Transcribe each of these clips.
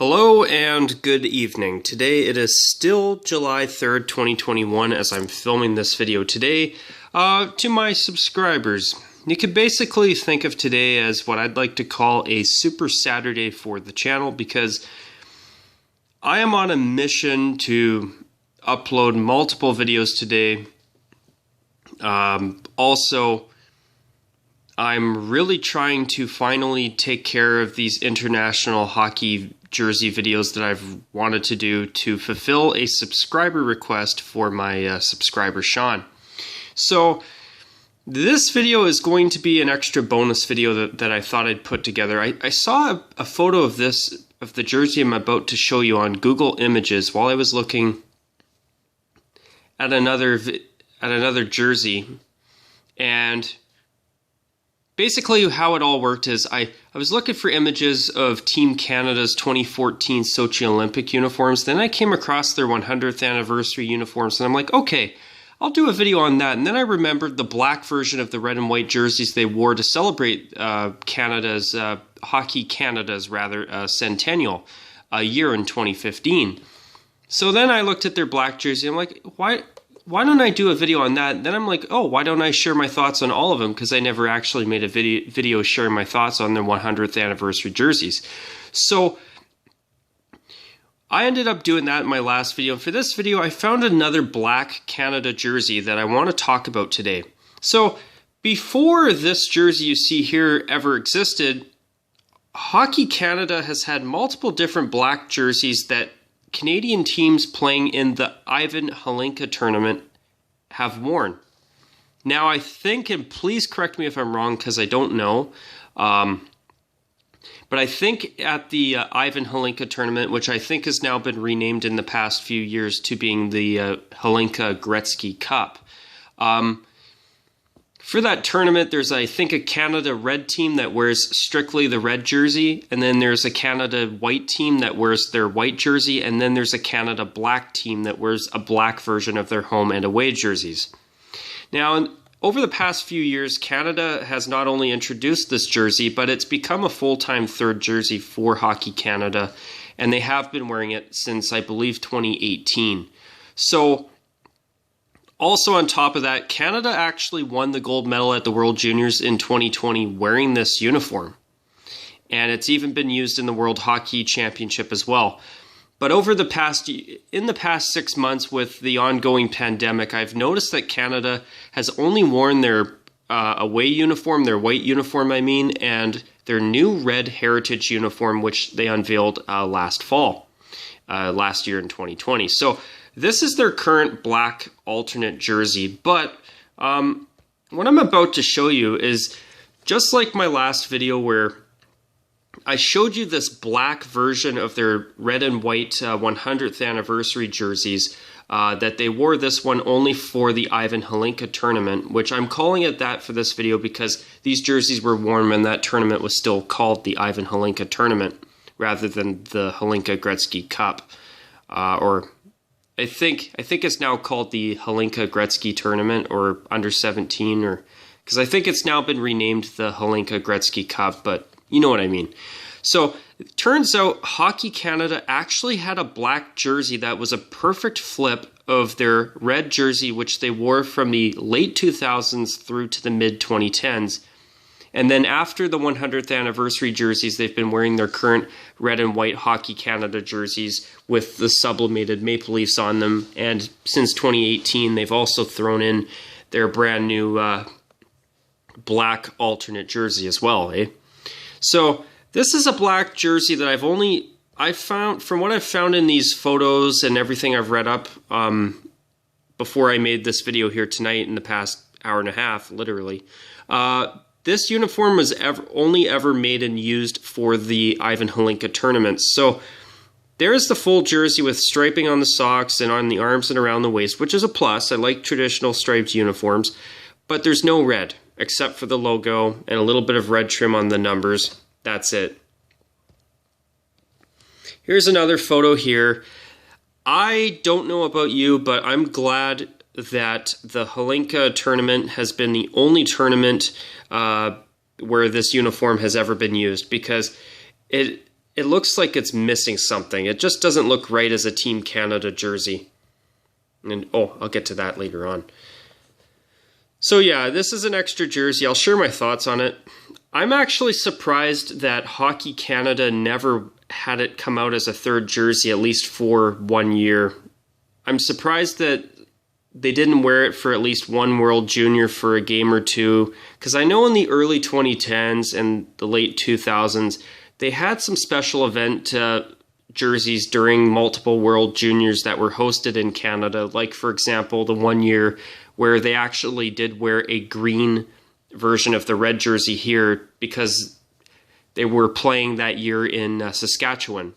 Hello and good evening. Today it is still July 3rd, 2021 as I'm filming this video today. To my subscribers, you could basically think of today as what I'd like to call a super Saturday for the channel because I am on a mission to upload multiple videos today. Also, I'm really trying to finally take care of these international hockey jersey videos that I've wanted to do to fulfill a subscriber request for my subscriber Sean. So this video is going to be an extra bonus video that I thought I'd put together. I saw a photo of the jersey I'm about to show you on Google Images while I was looking at another jersey, and basically how it all worked is I was looking for images of Team Canada's 2014 Sochi Olympic uniforms. Then I came across their 100th anniversary uniforms, and I'm like, okay, I'll do a video on that. And then I remembered the black version of the red and white jerseys they wore to celebrate Hockey Canada's centennial year in 2015. So then I looked at their black jersey. I'm like, why don't I do a video on that? And then I'm like, oh, why don't I share my thoughts on all of them? Because I never actually made a video sharing my thoughts on their 100th anniversary jerseys. So I ended up doing that in my last video. For this video, I found another black Canada jersey that I want to talk about today. So before this jersey you see here ever existed, Hockey Canada has had multiple different black jerseys that Canadian teams playing in the Ivan Halinka tournament have worn. Now I think, and please correct me if I'm wrong because I don't know, but I think at the Ivan Halinka tournament, which I think has now been renamed in the past few years to being the Halinka Gretzky Cup, for that tournament, there's, I think, a Canada red team that wears strictly the red jersey, and then there's a Canada white team that wears their white jersey, and then there's a Canada black team that wears a black version of their home and away jerseys. Now, over the past few years, Canada has not only introduced this jersey, but it's become a full-time third jersey for Hockey Canada, and they have been wearing it since, I believe, 2018. So also on top of that, Canada actually won the gold medal at the World Juniors in 2020 wearing this uniform. And it's even been used in the World Hockey Championship as well. But in the past 6 months with the ongoing pandemic, I've noticed that Canada has only worn their away uniform, their white uniform and their new red heritage uniform, which they unveiled last year in 2020. So this is their current black alternate jersey, but what I'm about to show you is just like my last video where I showed you this black version of their red and white 100th anniversary jerseys that they wore this one only for the Ivan Halinka tournament, which I'm calling it that for this video because these jerseys were worn when that tournament was still called the Ivan Halinka tournament rather than the Halinka Gretzky Cup, or I think it's now called the Halinka Gretzky Tournament or Under-17, or because I think it's now been renamed the Halinka Gretzky Cup, but you know what I mean. So it turns out Hockey Canada actually had a black jersey that was a perfect flip of their red jersey, which they wore from the late 2000s through to the mid 2010s. And then after the 100th anniversary jerseys, they've been wearing their current red and white Hockey Canada jerseys with the sublimated Maple Leafs on them. And since 2018, they've also thrown in their brand new black alternate jersey as well. So this is a black jersey that I found, from what I've found in these photos and everything I've read up before I made this video here tonight in the past hour and a half, literally. This uniform was only ever made and used for the Ivan Halinka tournaments. So there's the full jersey with striping on the socks and on the arms and around the waist, which is a plus. I like traditional striped uniforms, but there's no red except for the logo and a little bit of red trim on the numbers. That's it. Here's another photo here. I don't know about you, but I'm glad that the Halinka tournament has been the only tournament where this uniform has ever been used, because it looks like it's missing something. It just doesn't look right as a Team Canada jersey. And I'll get to that later on. So yeah, this is an extra jersey. I'll share my thoughts on it. I'm actually surprised that Hockey Canada never had it come out as a third jersey, at least for 1 year. I'm surprised that they didn't wear it for at least one World Junior for a game or two, because I know in the early 2010s and the late 2000s, they had some special event jerseys during multiple World Juniors that were hosted in Canada, like, for example, the 1 year where they actually did wear a green version of the red jersey here because they were playing that year in Saskatchewan,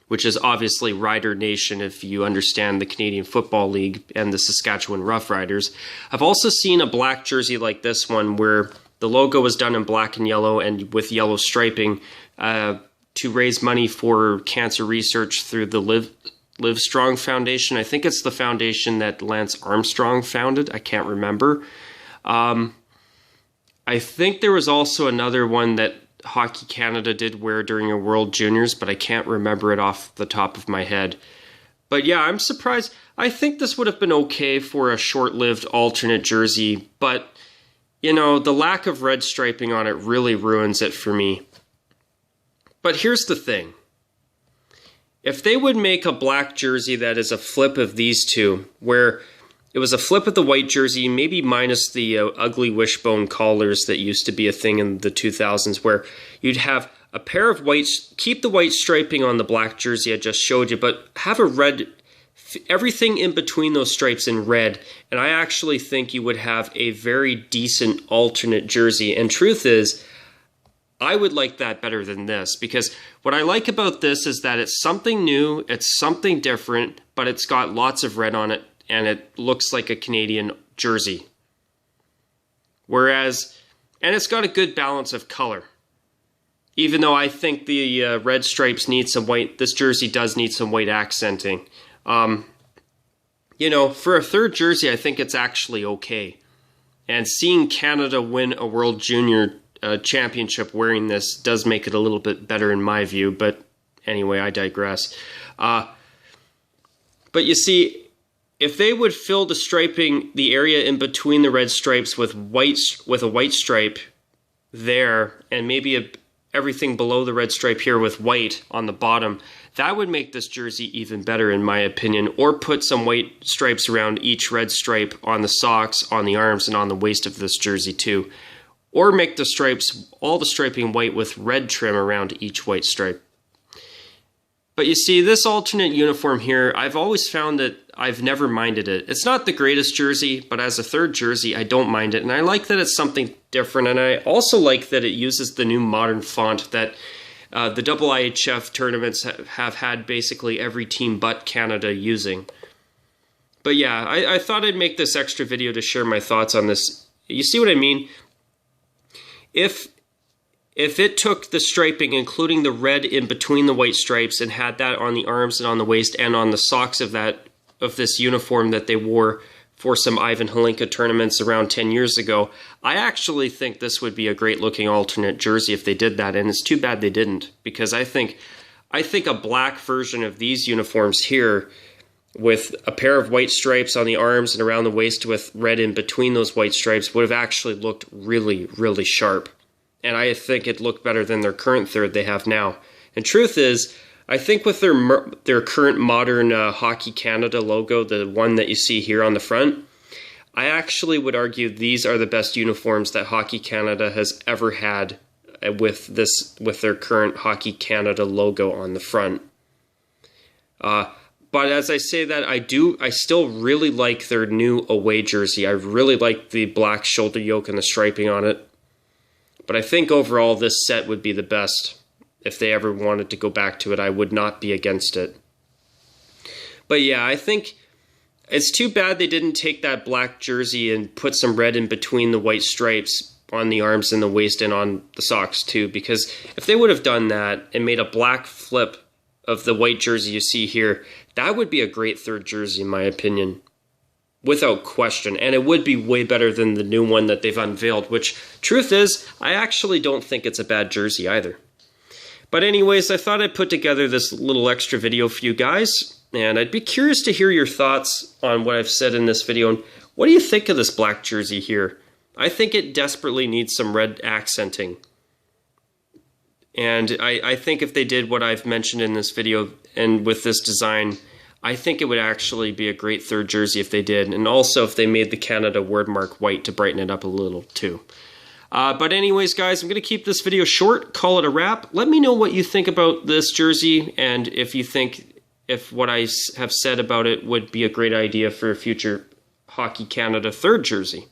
which is obviously Rider Nation if you understand the Canadian Football League and the Saskatchewan Roughriders. I've also seen a black jersey like this one where the logo was done in black and yellow and with yellow striping to raise money for cancer research through the Live Strong Foundation. I think it's the foundation that Lance Armstrong founded. I can't remember. I think there was also another one that Hockey Canada did wear during a World Juniors, but I can't remember it off the top of my head. But yeah, I'm surprised. I think this would have been okay for a short-lived alternate jersey, but, you know, the lack of red striping on it really ruins it for me. But here's the thing. If they would make a black jersey that is a flip of these two, where it was a flip of the white jersey, maybe minus the ugly wishbone collars that used to be a thing in the 2000s, where you'd have a pair of whites, keep the white striping on the black jersey I just showed you, but have a red, everything in between those stripes in red, and I actually think you would have a very decent alternate jersey. And truth is, I would like that better than this, because what I like about this is that it's something new, it's something different, but it's got lots of red on it, and it looks like a Canadian jersey. Whereas, and it's got a good balance of color. Even though I think the red stripes need some white, this jersey does need some white accenting. You know, for a third jersey, I think it's actually okay. And seeing Canada win a World Junior championship wearing this does make it a little bit better in my view, but anyway, I digress. But you see, if they would fill the striping, the area in between the red stripes with a white stripe there, and maybe everything below the red stripe here with white on the bottom, that would make this jersey even better in my opinion. Or put some white stripes around each red stripe on the socks, on the arms, and on the waist of this jersey too. Or make the stripes, all the striping white with red trim around each white stripe. But you see, this alternate uniform here, I've always found that I've never minded it. It's not the greatest jersey, but as a third jersey, I don't mind it. And I like that it's something different, and I also like that it uses the new modern font that the IIHF tournaments have had basically every team but Canada using. But yeah, I thought I'd make this extra video to share my thoughts on this. You see what I mean? If it took the striping, including the red in between the white stripes, and had that on the arms and on the waist and on the socks of this uniform that they wore for some Ivan Hlinka tournaments around 10 years ago, I actually think this would be a great looking alternate jersey if they did that, and it's too bad they didn't, because I think a black version of these uniforms here with a pair of white stripes on the arms and around the waist with red in between those white stripes would have actually looked really, really sharp. And I think it looked better than their current third they have now. And truth is, I think with their current modern Hockey Canada logo, the one that you see here on the front, I actually would argue these are the best uniforms that Hockey Canada has ever had with their current Hockey Canada logo on the front. But as I say that, I still really like their new away jersey. I really like the black shoulder yoke and the striping on it. But I think overall this set would be the best. If they ever wanted to go back to it, I would not be against it. But yeah, I think it's too bad they didn't take that black jersey and put some red in between the white stripes on the arms and the waist and on the socks too. Because if they would have done that and made a black flip of the white jersey you see here, that would be a great third jersey in my opinion. Without question, and it would be way better than the new one that they've unveiled, which, truth is, I actually don't think it's a bad jersey either. But anyways, I thought I'd put together this little extra video for you guys, and I'd be curious to hear your thoughts on what I've said in this video. And what do you think of this black jersey here? I think it desperately needs some red accenting. And I think if they did what I've mentioned in this video and with this design, I think it would actually be a great third jersey if they did. And also if they made the Canada wordmark white to brighten it up a little too. But anyways, guys, I'm going to keep this video short, call it a wrap. Let me know what you think about this jersey, and if you think if what I have said about it would be a great idea for a future Hockey Canada third jersey.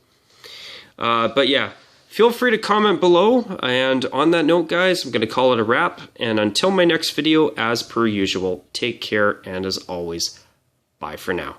But yeah, feel free to comment below, and on that note, guys, I'm going to call it a wrap, and until my next video, as per usual, take care, and as always, bye for now.